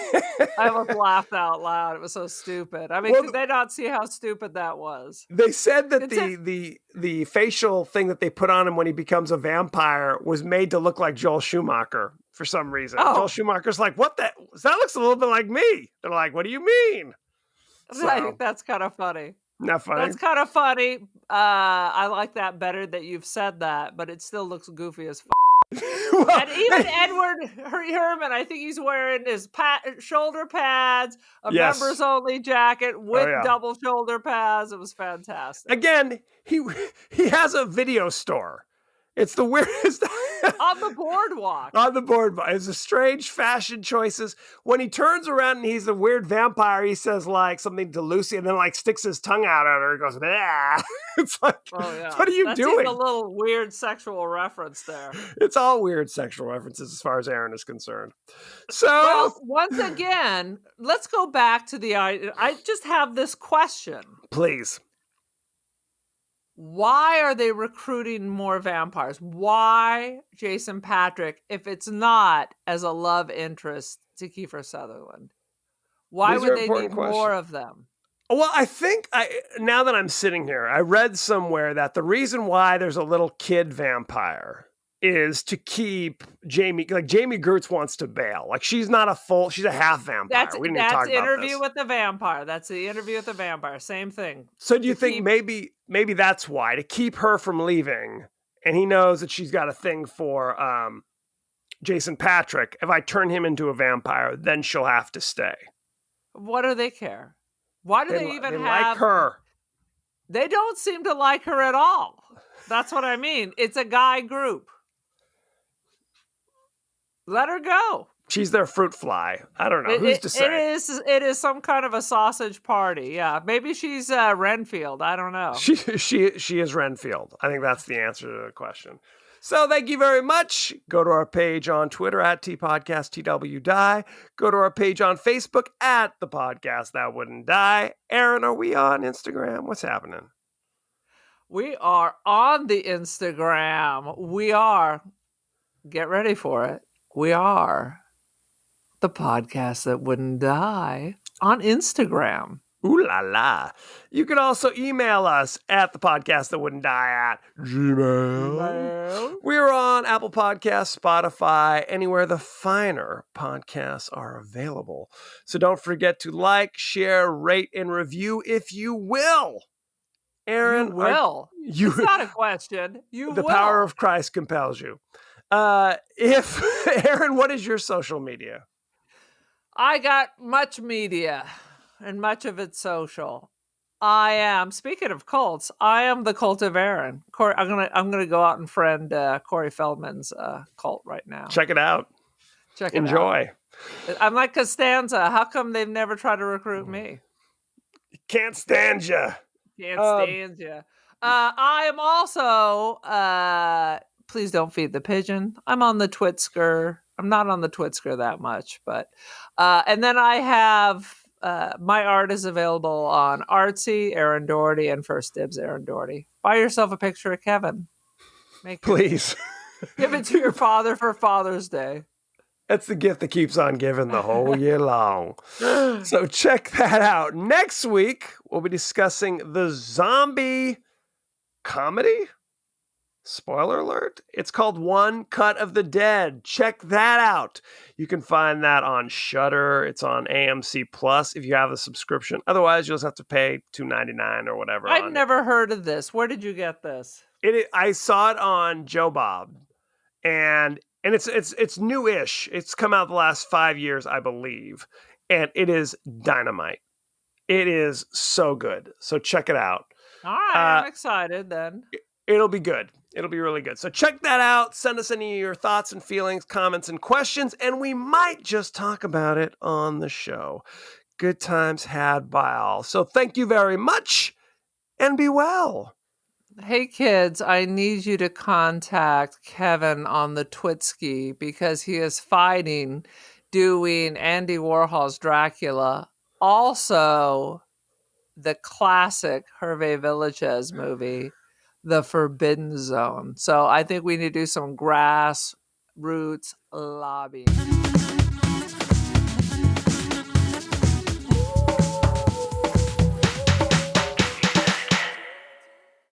I almost laughed out loud. It was so stupid. I mean, did they not see how stupid that was? They said that the facial thing that they put on him when he becomes a vampire was made to look like Joel Schumacher for some reason. Oh. Joel Schumacher's like, what that looks a little bit like me. They're like, what do you mean? I think that's kind of funny. Not funny. That's kind of funny. I like that better that you've said that, but it still looks goofy as Well, and even Edward Herman, I think he's wearing his shoulder pads, a members only jacket with double shoulder pads. It was fantastic. Again, he has a video store. It's the weirdest. On the boardwalk. On the boardwalk. It's a strange fashion choices. When he turns around and he's a weird vampire, he says like something to Lucy and then like sticks his tongue out at her and goes, ah. It's like, what are you doing? That's a little weird sexual reference there. It's all weird sexual references as far as Aaron is concerned. So, well, once again, let's go back to I just have this question. Please. Why are they recruiting more vampires? Why Jason Patrick if it's not as a love interest to Kiefer Sutherland? Why would they need more of them? Well, I think now that I'm sitting here, I read somewhere that the reason why there's a little kid vampire is to keep Jamie Gertz wants to bail. Like she's a half vampire. We didn't even talk about Interview with the Vampire. That's the Interview with the Vampire. Same thing. So do you think maybe that's why, to keep her from leaving and he knows that she's got a thing for Jason Patrick. If I turn him into a vampire, then she'll have to stay. What do they care? Why do they even they have like her? They don't seem to like her at all. That's what I mean. It's a guy group. Let her go. She's their fruit fly. I don't know. Who's to say? It is some kind of a sausage party. Yeah, maybe she's Renfield. I don't know. She is Renfield. I think that's the answer to the question. So thank you very much. Go to our page on Twitter at TPodcastTWDie. Go to our page on Facebook at The Podcast That Wouldn't Die. Aaron, are we on Instagram? What's happening? We are on the Instagram. We are. Get ready for it. We are The Podcast That Wouldn't Die on Instagram. Ooh la la. You can also email us at thepodcastthatwouldn'tdie@gmail. We're on Apple Podcasts, Spotify, anywhere the finer podcasts are available. So don't forget to like, share, rate, and review if you will. Aaron, You will. It's not a question. You the will. power of Christ compels you. Aaron, what is your social media? I got much media, and much of it's social. I am, speaking of cults, I am the cult of Aaron. I'm gonna go out and friend Corey Feldman's cult right now. Check it out. Check it Enjoy. out. I'm like Costanza. How come they've never tried to recruit me? Can't stand ya. Can't stand you. I am also, please don't feed the pigeon. I'm on the Twitsker. I'm not on the Twitsker that much, but, and then I have, my art is available on Artsy, Aaron Doherty, and First Dibs, Aaron Doherty. Buy yourself a picture of Kevin. Please. Give it to your father for Father's Day. That's the gift that keeps on giving the whole year long. So check that out. Next week, we'll be discussing the zombie comedy. Spoiler alert. It's called One Cut of the Dead. Check that out. You can find that on Shudder. It's on AMC Plus if you have a subscription. Otherwise, you'll just have to pay $2.99 or whatever. I've never heard of this. Where did you get this? I saw it on Joe Bob, and it's new-ish. It's come out the last 5 years, I believe, and it is dynamite. It is so good. So check it out. All right, I'm excited then. It'll be good. It'll be really good. So check that out. Send us any of your thoughts and feelings, comments, and questions, and we might just talk about it on the show. Good times had by all. So thank you very much, and be well. Hey kids, I need you to contact Kevin on the Twitsky because he is fighting doing Andy Warhol's Dracula. Also, the classic Hervé Villechaize movie, The Forbidden Zone. So I think we need to do some grassroots lobbying.